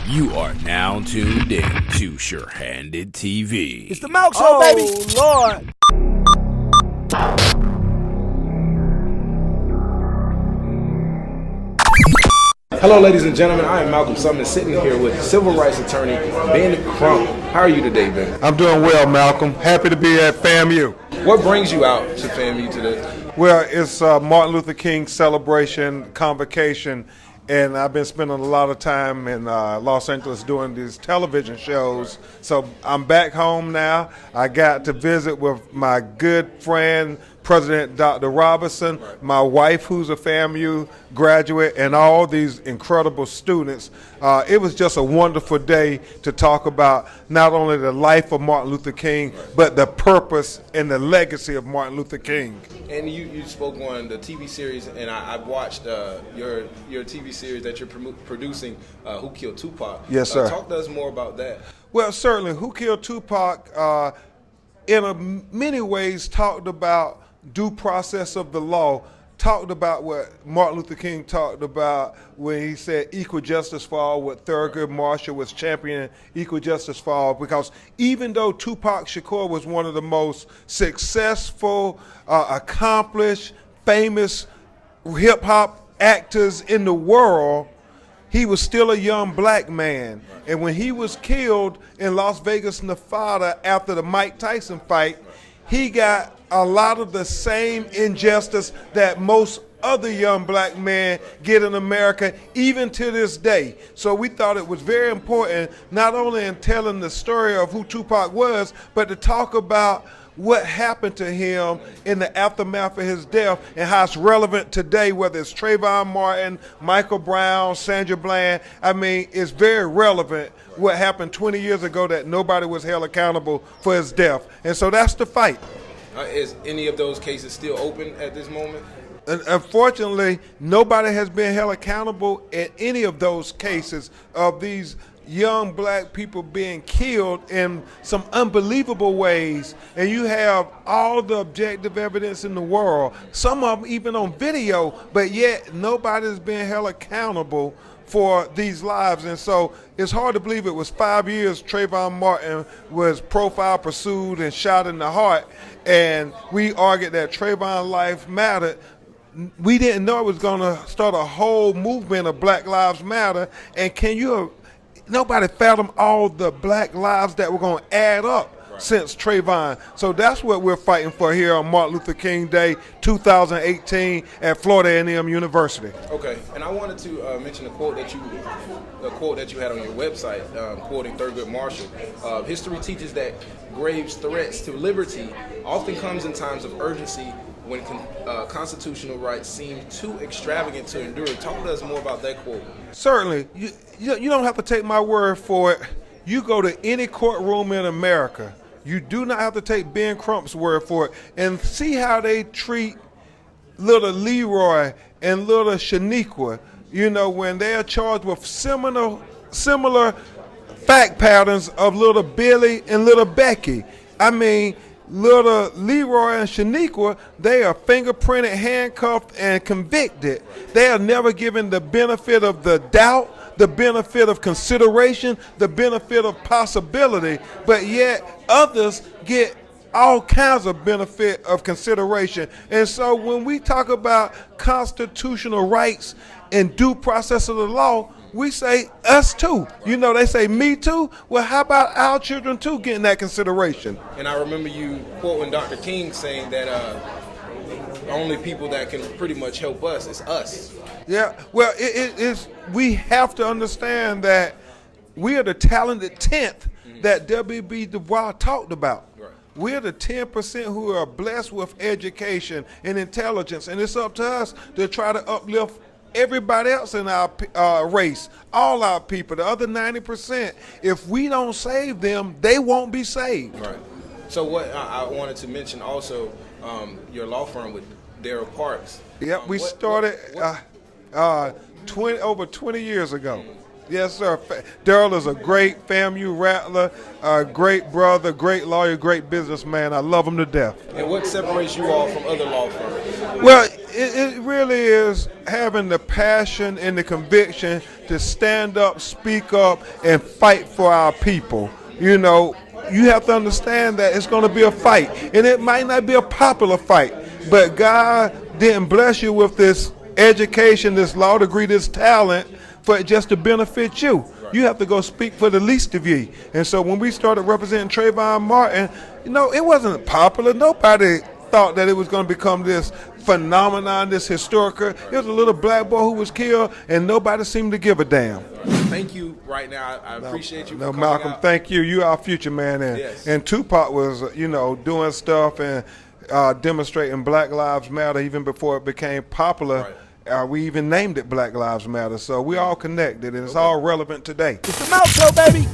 You are now tuned in to Sure-Handed TV. It's the Malk Show, baby. Oh, Lord. Hello, ladies and gentlemen. I am Malcolm Sommons, sitting here with civil rights attorney Ben Crump. How are you today, Ben? I'm doing well, Malcolm. Happy to be at FAMU. What brings you out to FAMU today? Well, it's Martin Luther King celebration convocation, and I've been spending a lot of time in Los Angeles doing these television shows. So I'm back home now. I got to visit with my good friend, President Dr. Robinson, my wife, who's a FAMU graduate, and all these incredible students. It was just a wonderful day to talk about not only the life of Martin Luther King, but the purpose and the legacy of Martin Luther King. And you spoke on the TV series, and I've watched your TV series that you're producing, Who Killed Tupac. Yes, sir. Talk to us more about that. Well, certainly, Who Killed Tupac, in many ways, talked about due process of the law, talked about what Martin Luther King talked about when he said equal justice for all, what Thurgood Marshall was championing equal justice for all, because even though Tupac Shakur was one of the most successful, accomplished, famous hip-hop actors in the world, he was still a young black man. And when he was killed in Las Vegas, Nevada, after the Mike Tyson fight, he got a lot of the same injustice that most other young black men get in America, even to this day. So we thought it was very important, not only in telling the story of who Tupac was, but to talk about what happened to him in the aftermath of his death and how it's relevant today, whether it's Trayvon Martin, Michael Brown, Sandra Bland. I mean, it's very relevant what happened 20 years ago that nobody was held accountable for his death. And so that's the fight. Is any of those cases still open at this moment? Unfortunately, nobody has been held accountable in any of those cases of these young black people being killed in some unbelievable ways. And you have all the objective evidence in the world, some of them even on video, but yet nobody's been held accountable for these lives. And so it's hard to believe it was 5 years Trayvon Martin was profiled, pursued, and shot in the heart. And we argued that Trayvon life mattered. We didn't know it was going to start a whole movement of Black Lives Matter. And nobody fathomed all the black lives that were going to add up since Trayvon. So that's what we're fighting for here on Martin Luther King Day 2018 at Florida A&M University. Okay, and I wanted to mention a quote that you had on your website, quoting Thurgood Marshall. History teaches that grave threats to liberty often comes in times of urgency when constitutional rights seem too extravagant to endure. Talk to us more about that quote. Certainly. You don't have to take my word for it. You go to any courtroom in America, you do not have to take Ben Crump's word for it, and see how they treat little Leroy and little Shaniqua, when they are charged with similar fact patterns of little Billy and little Becky. I mean, little Leroy and Shaniqua, they are fingerprinted, handcuffed, and convicted. They are never given the benefit of the doubt, the benefit of consideration, the benefit of possibility, but yet others get all kinds of benefit of consideration. And so when we talk about constitutional rights and due process of the law, we say us too. They say me too. Well, how about our children too getting that consideration? And I remember you quoting Dr. King saying that the only people that can pretty much help us is us. Yeah, well, we have to understand that we are the talented 10th that W.B. Du Bois talked about. Right. We're the 10% who are blessed with education and intelligence, and it's up to us to try to uplift everybody else in our race, all our people, the other 90%. If we don't save them, they won't be saved. Right. So what I wanted to mention also, your law firm with Daryl Parks. Yep, we started over 20 years ago. Yes, sir. Daryl is a great FAMU rattler, a great brother, great lawyer, great businessman. I love him to death. And what separates you all from other law firms? Well, it really is having the passion and the conviction to stand up, speak up, and fight for our people. You know, you have to understand that it's going to be a fight, and it might not be a popular fight, but God didn't bless you with this education, this law degree, this talent for it just to benefit you. You have to go speak for the least of ye. And so when we started representing Trayvon Martin, you know, it wasn't popular. Nobody thought that it was going to become this phenomenon, this historical. It was a little black boy who was killed, and nobody seemed to give a damn. Thank you right now. I appreciate you for coming Malcolm, out. thank you. You our future man. And Tupac was, you know, doing stuff and demonstrating Black Lives Matter even before it became popular. Right. We even named it Black Lives Matter. So we all connected, and it's all relevant today. It's the Mouth Show, baby.